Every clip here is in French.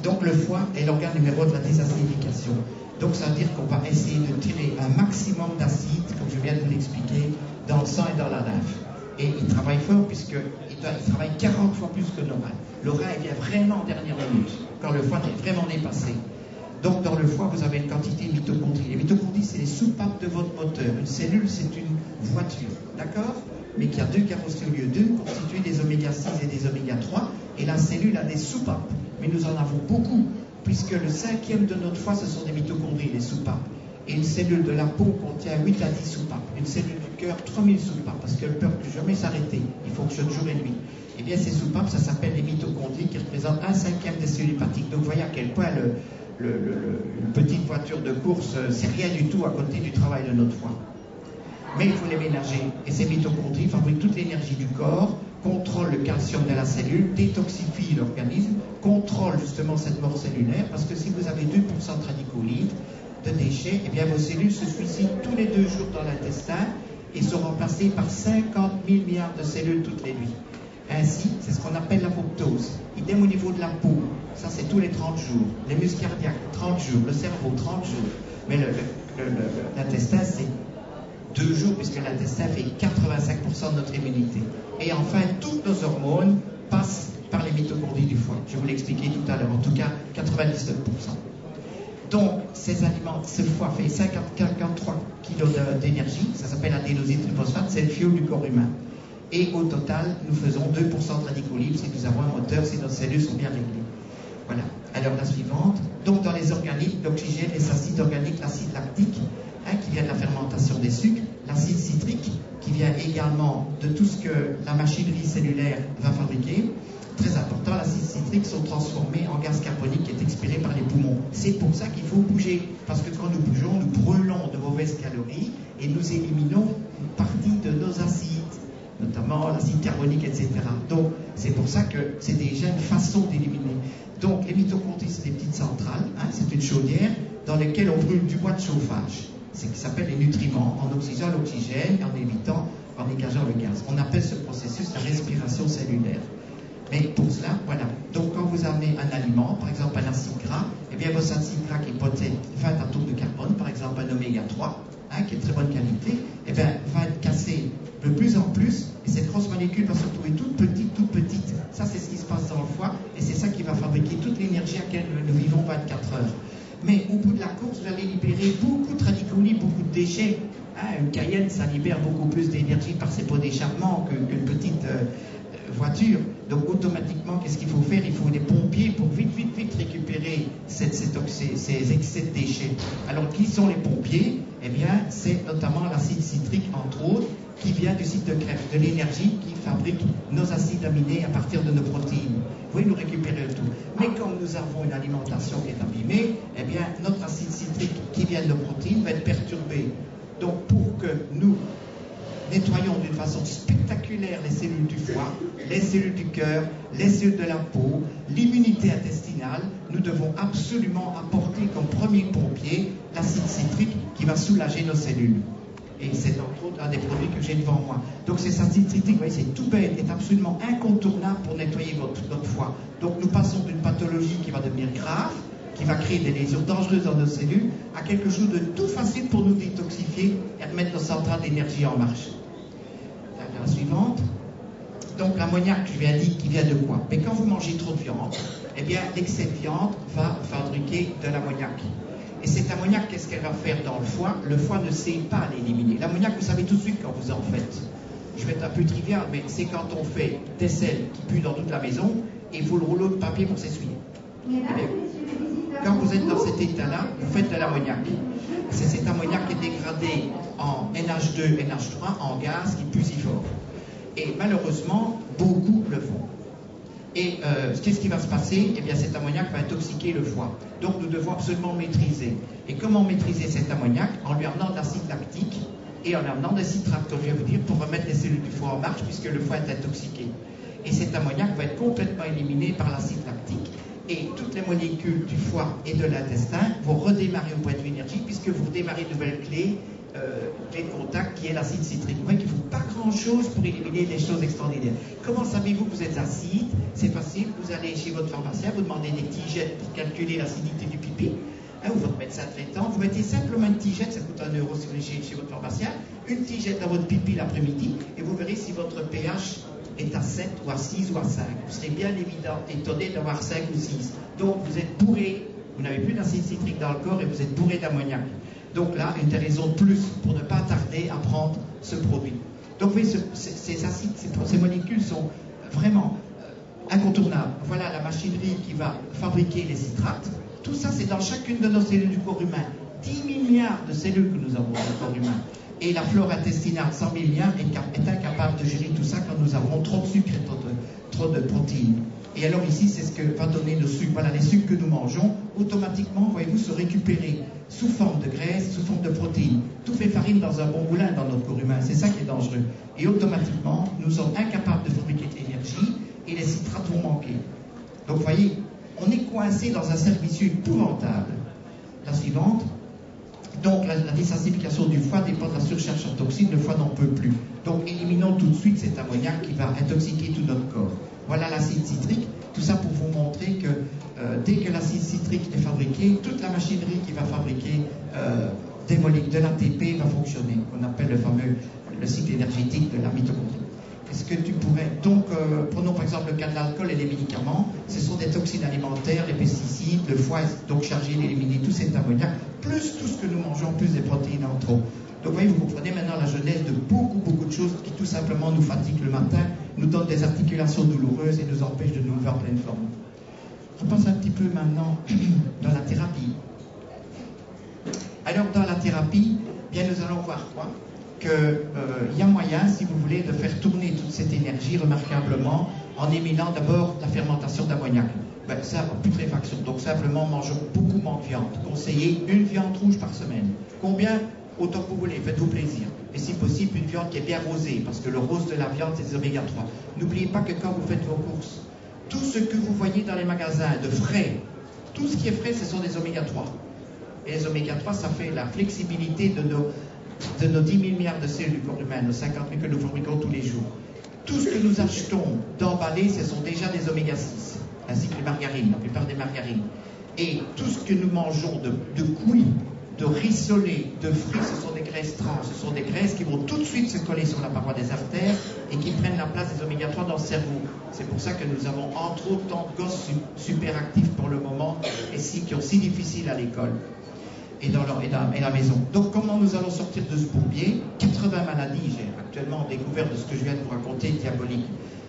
Donc le foie est l'organe numéro 1 de la désacidification. Donc ça veut dire qu'on va essayer de tirer un maximum d'acide, comme je viens de vous l'expliquer, dans le sang et dans la lymphe. Et il travaille fort puisqu'il travaille 40 fois plus que le rein. Le rein vient vraiment en dernière minute, quand le foie est vraiment dépassé. Donc dans le foie, vous avez une quantité de mitochondries. Les mitochondries, c'est les soupapes de votre moteur. Une cellule, c'est une voiture, d'accord? Mais qui a 2 carrosseries au lieu de 2, constituées des oméga 6 et des oméga 3. Et la cellule a des soupapes. Mais nous en avons beaucoup, puisque le 5e de notre foie, ce sont des mitochondries, les soupapes. Et une cellule de la peau contient 8 à 10 soupapes. Une cellule du cœur, 3000 soupapes, parce qu'elle ne peut plus jamais s'arrêter. Il fonctionne jour et nuit. Eh bien, ces soupapes, ça s'appelle les mitochondries, qui représentent 1/5 des cellules hépatiques. Donc, vous voyez à quel point une petite voiture de course, c'est rien du tout à côté du travail de notre foie. Mais il faut les ménager. Et ces mitochondries fabriquent toute l'énergie du corps, contrôlent le calcium de la cellule, détoxifient l'organisme, contrôlent justement cette mort cellulaire, parce que si vous avez 2% de radicaux libres, de déchets, eh bien vos cellules se suicident tous les 2 jours dans l'intestin et sont remplacées par 50 000 milliards de cellules toutes les nuits. Ainsi, c'est ce qu'on appelle l'apoptose. Idem au niveau de la peau, ça c'est tous les 30 jours. Les muscles cardiaques, 30 jours. Le cerveau, 30 jours. Mais l'intestin, c'est 2 jours, puisque l'intestin fait 85% de notre immunité. Et enfin, toutes nos hormones passent par les mitochondries du foie. Je vous l'ai expliqué tout à l'heure, en tout cas 99%. Donc, ces aliments, ce foie fait 53 kg d'énergie, ça s'appelle adénosine triphosphate, c'est le fioul du corps humain. Et au total, nous faisons 2% de radicaux libres si nous avons un moteur, si nos cellules sont bien réglées. Voilà. Alors, la suivante. Donc, dans les organiques, l'oxygène, les acides organiques, l'acide lactique, qui vient de la fermentation des sucres, l'acide citrique, qui vient également de tout ce que la machinerie cellulaire va fabriquer. Très important, l'acide citrique sont transformés en gaz carbonique qui est expiré par les poumons. C'est pour ça qu'il faut bouger, parce que quand nous bougeons, nous brûlons de mauvaises calories et nous éliminons une partie de nos acides, notamment l'acide carbonique, etc. Donc, c'est pour ça que c'est déjà une façon d'éliminer. Donc, les mitochondries, c'est des petites centrales, c'est une chaudière dans laquelle on brûle du bois de chauffage. C'est ce qui s'appelle les nutriments, en oxydant l'oxygène et en dégageant le gaz. On appelle ce processus la respiration cellulaire. Mais pour cela, voilà. Donc, quand vous amenez un aliment, par exemple un acide gras, eh bien, vos acides gras qui possèdent 20 atomes de carbone, par exemple un oméga 3, qui est de très bonne qualité, eh bien, va être cassé de plus en plus, et cette grosse molécule va se retrouver toute petite. Ça, c'est ce qui se passe dans le foie, et c'est ça qui va fabriquer toute l'énergie à laquelle nous vivons 24 heures. Mais au bout de la course, vous allez libérer beaucoup de radicaux libres, beaucoup de déchets. Une Cayenne, ça libère beaucoup plus d'énergie par ses pots d'échappement qu'une petite voiture. Donc automatiquement, qu'est-ce qu'il faut faire? Il faut des pompiers pour vite récupérer ces excès de déchets. Alors qui sont les pompiers? Eh bien, c'est notamment l'acide citrique, entre autres, qui vient du site de Krebs, de l'énergie qui fabrique nos acides aminés à partir de nos protéines. Vous pouvez nous récupérer le tout. Mais comme nous avons une alimentation qui est abîmée, eh bien, notre acide citrique qui vient de nos protéines va être perturbé. Donc, pour que nous nettoyons d'une façon spectaculaire les cellules du foie, les cellules du cœur, les cellules de la peau, l'immunité intestinale, nous devons absolument apporter comme premier pompier l'acide citrique qui va soulager nos cellules. Et c'est entre autres un des produits que j'ai devant moi. Donc cet acide citrique, vous voyez, c'est tout bête, est absolument incontournable pour nettoyer votre foie. Donc nous passons d'une pathologie qui va devenir grave, qui va créer des lésions dangereuses dans nos cellules, à quelque chose de tout facile pour nous détoxifier et remettre nos centrales d'énergie en marche. La suivante. Donc l'ammoniac, je viens dire, qui vient de quoi? Mais quand vous mangez trop de viande, eh bien l'excès de viande va fabriquer de l'ammoniac. Et cet ammoniac, qu'est-ce qu'elle va faire dans le foie? Le foie ne sait pas l'éliminer. L'ammoniac, vous savez tout de suite quand vous en faites. Je vais être un peu trivial, mais c'est quand on fait des selles qui puent dans toute la maison et il faut le rouleau de papier pour s'essuyer. Quand vous êtes dans cet état-là, vous faites de l'ammoniac. C'est cet ammoniac qui est dégradé en NH2, NH3, en gaz qui pue si fort. Et malheureusement, beaucoup le font. Et qu'est-ce qui va se passer? Eh bien, cet ammoniac va intoxiquer le foie. Donc, nous devons absolument le maîtriser. Et comment maîtriser cet ammoniac? En lui amenant de l'acide lactique et en lui amenant des citrates, comme je vais vous dire, pour remettre les cellules du foie en marche, puisque le foie est intoxiqué. Et cet ammoniac va être complètement éliminé par l'acide lactique. Et toutes les molécules du foie et de l'intestin vont redémarrer au point de vue énergie, puisque vous redémarrez de nouvelles clés clé de contact qui est l'acide citrique. Vous voyez qu'il ne faut pas grand-chose pour éliminer des choses extraordinaires. Comment savez-vous que vous êtes acide? C'est facile, vous allez chez votre pharmacien, vous demandez des tigettes pour calculer l'acidité du pipi, ou votre médecin traitant, vous mettez simplement une tigette, ça coûte 1 € si vous allez chez votre pharmacien, une tigette dans votre pipi l'après-midi, et vous verrez si votre pH est à 7 ou à 6 ou à 5. Vous serez bien étonné d'avoir 5 ou 6. Donc vous êtes bourré, vous n'avez plus d'acide citrique dans le corps et vous êtes bourré d'ammoniac. Donc là, une des raisons de plus pour ne pas tarder à prendre ce produit. Donc vous voyez, ces acides, ces molécules sont vraiment incontournables. Voilà la machinerie qui va fabriquer les citrates. Tout ça, c'est dans chacune de nos cellules du corps humain. 10 milliards de cellules que nous avons dans le corps humain. Et la flore intestinale, 100 milliards, est incapable de gérer tout ça quand nous avons trop de sucre et trop de protéines. Et alors ici, c'est ce que va donner le sucre. Voilà, les sucres que nous mangeons, automatiquement, voyez-vous, se récupérer sous forme de graisse, sous forme de protéines. Tout fait farine dans un bon moulin dans notre corps humain. C'est ça qui est dangereux. Et automatiquement, nous sommes incapables de fabriquer de l'énergie et les citrates vont manquer. Donc, vous voyez, on est coincé dans un cercle vicieux épouvantable. La suivante. Donc, la désacidification du foie dépend de la surcharge en toxines. Le foie n'en peut plus. Donc, éliminons tout de suite cet ammoniac qui va intoxiquer tout notre corps. Voilà l'acide citrique. Tout ça pour vous montrer que dès que l'acide citrique est fabriqué, toute la machinerie qui va fabriquer des molécules de l'ATP va fonctionner. On appelle le cycle énergétique de la mitochondrie. Est-ce que tu pourrais... Donc, prenons par exemple le cas de l'alcool et les médicaments. Ce sont des toxines alimentaires, les pesticides, le foie est donc chargé d'éliminer tout cet ammoniac, plus tout ce que nous mangeons, plus des protéines en trop. Donc, vous voyez, vous comprenez maintenant la genèse de beaucoup de choses qui tout simplement nous fatiguent le matin, nous donnent des articulations douloureuses et nous empêchent de nous lever en pleine forme. Je passe un petit peu maintenant dans la thérapie. Alors, dans la thérapie, bien, nous allons voir quoi? Qu'il y a moyen, si vous voulez, de faire tourner toute cette énergie remarquablement en éliminant d'abord la fermentation d'ammoniac. Ben, ça, putréfaction. Donc simplement, mangeons beaucoup moins de viande. Conseillez une viande rouge par semaine. Combien? Autant que vous voulez, faites-vous plaisir. Et si possible, une viande qui est bien rosée, parce que le rose de la viande, c'est des oméga 3. N'oubliez pas que quand vous faites vos courses, tout ce que vous voyez dans les magasins de frais, tout ce qui est frais, ce sont des oméga 3. Et les oméga 3, ça fait la flexibilité de nos 10 000 milliards de cellules du corps humain, nos 50 000 que nous fabriquons tous les jours. Tout ce que nous achetons d'emballé, ce sont déjà des oméga 6, ainsi que les margarines, la plupart des margarines. Et tout ce que nous mangeons de cuit, de rissolé, de fruits, ce sont des graisses trans, ce sont des graisses qui vont tout de suite se coller sur la paroi des artères et qui prennent la place des oméga 3 dans le cerveau. C'est pour ça que nous avons entre autres tant de gosses super actifs pour le moment et qui ont si difficile à l'école et dans la maison. Donc comment nous allons sortir de ce bourbier? 80 maladies, j'ai actuellement découvert de ce que je viens de vous raconter, diabolique.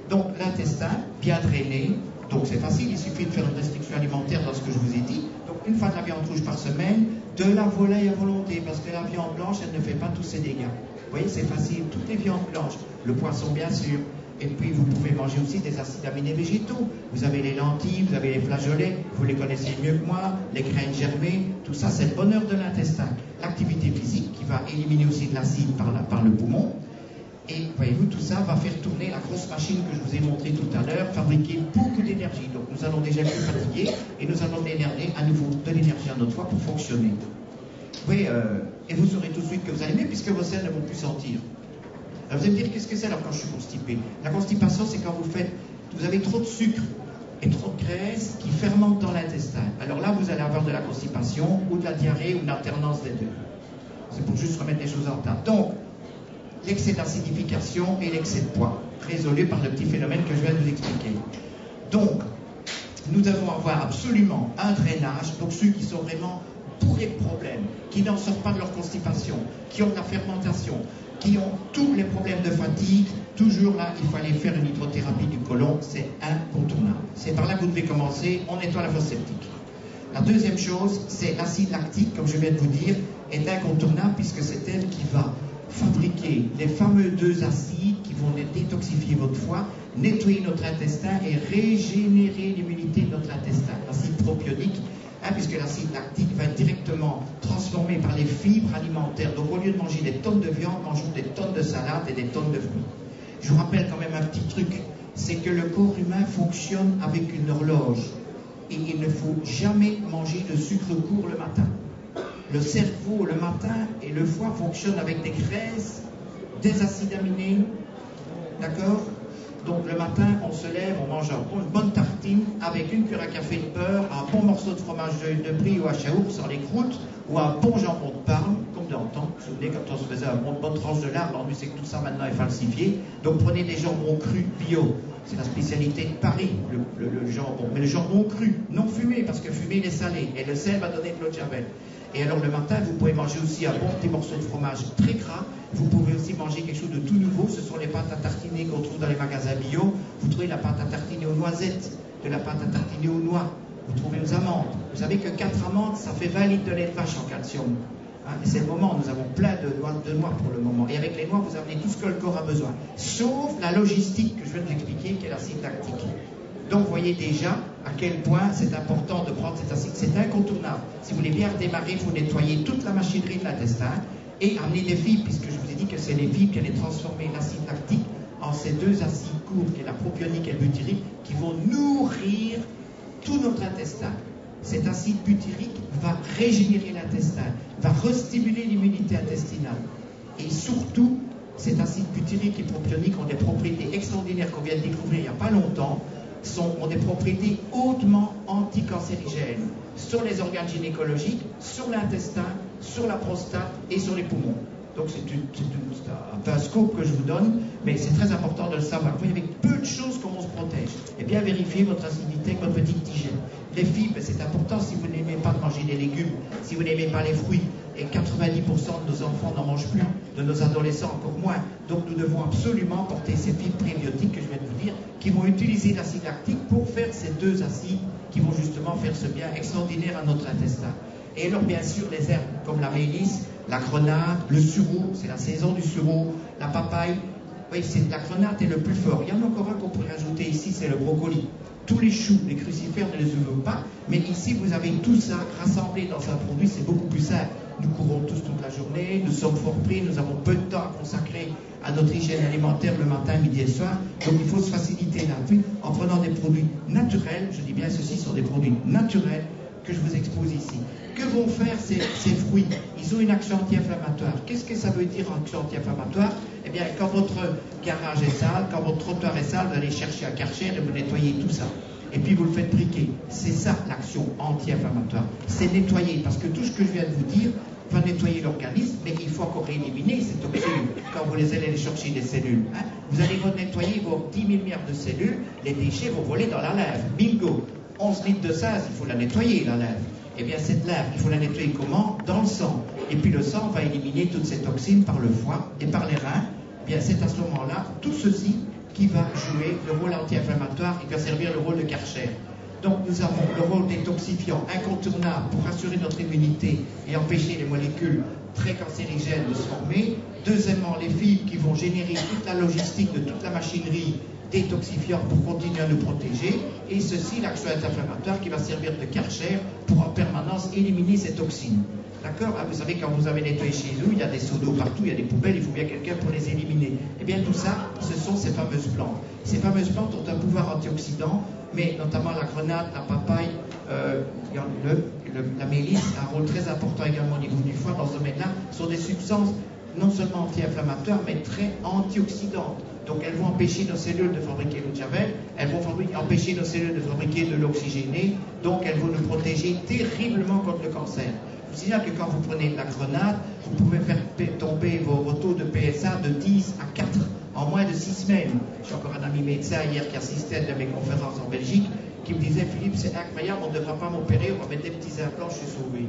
Donc l'intestin, bien drainé, donc c'est facile, il suffit de faire une restriction alimentaire dans ce que je vous ai dit. Donc une fois de la viande rouge par semaine, de la volaille à volonté, parce que la viande blanche, elle ne fait pas tous ces dégâts. Vous voyez, c'est facile, toutes les viandes blanches, le poisson bien sûr, et puis vous pouvez manger aussi des acides aminés végétaux. Vous avez les lentilles, vous avez les flageolets, vous les connaissez mieux que moi, les graines germées, tout ça c'est le bonheur de l'intestin. L'activité physique qui va éliminer aussi de l'acide par le poumon. Et voyez-vous, tout ça va faire tourner la grosse machine que je vous ai montrée tout à l'heure, fabriquer beaucoup d'énergie. Donc nous allons déjà plus fatiguer et nous allons dénerver à nouveau de l'énergie à notre foie pour fonctionner. Oui, et vous saurez tout de suite que vous allez mieux puisque vos selles ne vont plus sentir. Alors vous allez me dire, qu'est-ce que c'est alors quand je suis constipé? La constipation, c'est quand vous avez trop de sucre et trop de graisse qui fermentent dans l'intestin. Alors là, vous allez avoir de la constipation ou de la diarrhée ou une alternance des deux. C'est pour juste remettre les choses en table. Donc, l'excès d'acidification et l'excès de poids, résolu par le petit phénomène que je viens de vous expliquer. Donc, nous devons avoir absolument un drainage, donc ceux qui sont vraiment bourrés de problèmes, qui n'en sortent pas de leur constipation, qui ont de la fermentation, qui ont tous les problèmes de fatigue, toujours là, il faut aller faire une hydrothérapie du côlon, c'est incontournable. C'est par là que vous devez commencer, on nettoie la fosse septique. La deuxième chose, c'est l'acide lactique, comme je viens de vous dire, est incontournable puisque c'est elle qui va fabriquer les fameux 2 acides qui vont détoxifier votre foie, nettoyer notre intestin et régénérer l'immunité de notre intestin. L'acide propionique, puisque l'acide lactique va être directement transformé par les fibres alimentaires. Donc au lieu de manger des tonnes de viande, mangeons des tonnes de salade et des tonnes de fruits. Je vous rappelle quand même un petit truc, c'est que le corps humain fonctionne avec une horloge et il ne faut jamais manger de sucre court le matin. Le cerveau, le matin, et le foie fonctionnent avec des graisses, des acides aminés, d'accord? Donc le matin, on se lève, on mange une bonne tartine avec une cuillère à café de beurre, un bon morceau de fromage de brie ou à chaourme sans les croûtes, ou un bon jambon de Parme, comme dans le temps. Vous vous souvenez, quand on se faisait une bonne tranche de lard, on sait que tout ça maintenant est falsifié. Donc prenez des jambons crus bio. C'est la spécialité de Paris, le jambon. Mais le jambon cru, non fumé, parce que fumé, il est salé. Et le sel va donner de l'eau de javel. Et alors le matin, vous pouvez manger aussi un bon petit morceau de fromage très gras. Vous pouvez aussi manger quelque chose de tout nouveau. Ce sont les pâtes à tartiner qu'on trouve dans les magasins bio. Vous trouvez la pâte à tartiner aux noisettes, de la pâte à tartiner aux noix. Vous trouvez aux amandes. Vous savez que 4 amandes, ça fait 20 litres de lait de vache en calcium. Hein, et c'est le moment, nous avons plein de noix pour le moment. Et avec les noix, vous avez tout ce que le corps a besoin. Sauf la logistique que je viens de vous expliquer, qui est l'acide lactique. Donc, vous voyez déjà à quel point c'est important de prendre cet acide. C'est incontournable. Si vous voulez bien redémarrer, il faut nettoyer toute la machinerie de l'intestin et amener des fibres, puisque je vous ai dit que c'est les fibres qui allaient transformer l'acide lactique en ces deux acides courts, qui est la propionique et le butyrique, qui vont nourrir tout notre intestin. Cet acide butyrique va régénérer l'intestin, va restimuler l'immunité intestinale. Et surtout, cet acide butyrique et propionique ont des propriétés extraordinaires qu'on vient de découvrir il n'y a pas longtemps, ont des propriétés hautement anticancérigènes sur les organes gynécologiques, sur l'intestin, sur la prostate et sur les poumons. Donc c'est un peu un scoop que je vous donne, mais c'est très important de le savoir. Vous voyez, avec peu de choses, comment on se protège. Et bien vérifiez votre acidité avec votre petite hygiène. Les fibres, c'est important si vous n'aimez pas de manger des légumes, si vous n'aimez pas les fruits. Et 90% de nos enfants n'en mangent plus, de nos adolescents encore moins. Donc nous devons absolument porter ces fibres prébiotiques que je viens de vous dire, qui vont utiliser l'acide lactique pour faire ces deux acides qui vont justement faire ce bien extraordinaire à notre intestin. Et alors bien sûr les herbes comme la mélisse, la grenade, le sureau, c'est la saison du sureau, la papaye. Oui, la grenade est le plus fort. Il y en a encore un qu'on pourrait ajouter ici, c'est le brocoli. Tous les choux, les crucifères ne les ouvrent pas, mais ici vous avez tout ça rassemblé dans un produit, c'est beaucoup plus simple. Nous courons tous toute la journée, nous sommes fort pris, nous avons peu de temps à consacrer à notre hygiène alimentaire le matin, midi et le soir. Donc il faut se faciliter la vie en prenant des produits naturels. Je dis bien ceci sont des produits naturels que je vous expose ici. Que vont faire ces fruits? Ils ont une action anti-inflammatoire. Qu'est-ce que ça veut dire action anti-inflammatoire? Eh bien, quand votre garage est sale, quand votre trottoir est sale, vous allez chercher un Karcher et vous nettoyez tout ça. Et puis vous le faites briquer. C'est ça l'action anti-inflammatoire. C'est nettoyer, parce que tout ce que je viens de vous dire va nettoyer l'organisme, mais il faut encore éliminer ces toxines quand vous allez chercher des cellules. Hein. Vous allez nettoyer vos 10 000 milliards de cellules, les déchets vont voler dans la lèvre. Bingo! 11 litres de sas, il faut la nettoyer, la lèvre. Eh bien, cette lèvre, il faut la nettoyer comment? Dans le sang. Et puis le sang va éliminer toutes ces toxines par le foie et par les reins. Eh bien, c'est à ce moment-là, tout ceci qui va jouer le rôle anti-inflammatoire et qui va servir le rôle de Karcher. Donc, nous avons le rôle détoxifiant incontournable pour assurer notre immunité et empêcher les molécules très cancérigènes de se former. Deuxièmement, les fibres qui vont générer toute la logistique de toute la machinerie détoxifiant pour continuer à nous protéger, et ceci, l'action inflammatoire qui va servir de Karcher pour en permanence éliminer ces toxines. D'accord? Vous savez, quand vous avez nettoyé chez vous, il y a des seaux d'eau partout, il y a des poubelles, il faut bien quelqu'un pour les éliminer. Eh bien, tout ça, ce sont ces fameuses plantes. Ces fameuses plantes ont un pouvoir antioxydant, mais notamment la grenade, la papaye, la mélisse a un rôle très important également au niveau du foie dans ce domaine-là, sont des substances non seulement anti-inflammatoires, mais très antioxydantes. Donc elles vont empêcher nos cellules de fabriquer l'eau de javel, elles vont empêcher nos cellules de fabriquer de l'oxygéné, donc elles vont nous protéger terriblement contre le cancer. Je vous signale que quand vous prenez de la grenade, vous pouvez faire tomber vos taux de PSA de 10 à 4 en moins de 6 semaines. J'ai encore un ami médecin hier qui assistait à mes conférences en Belgique, qui me disait, Philippe, c'est incroyable, on ne devra pas m'opérer, on va mettre des petits implants, je suis sauvé.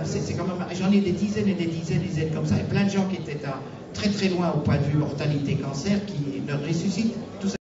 C'est quand même, j'en ai des dizaines et des dizaines comme ça, et plein de gens qui étaient très très loin au point de vue mortalité cancer, qui leur ressuscitent tout ça.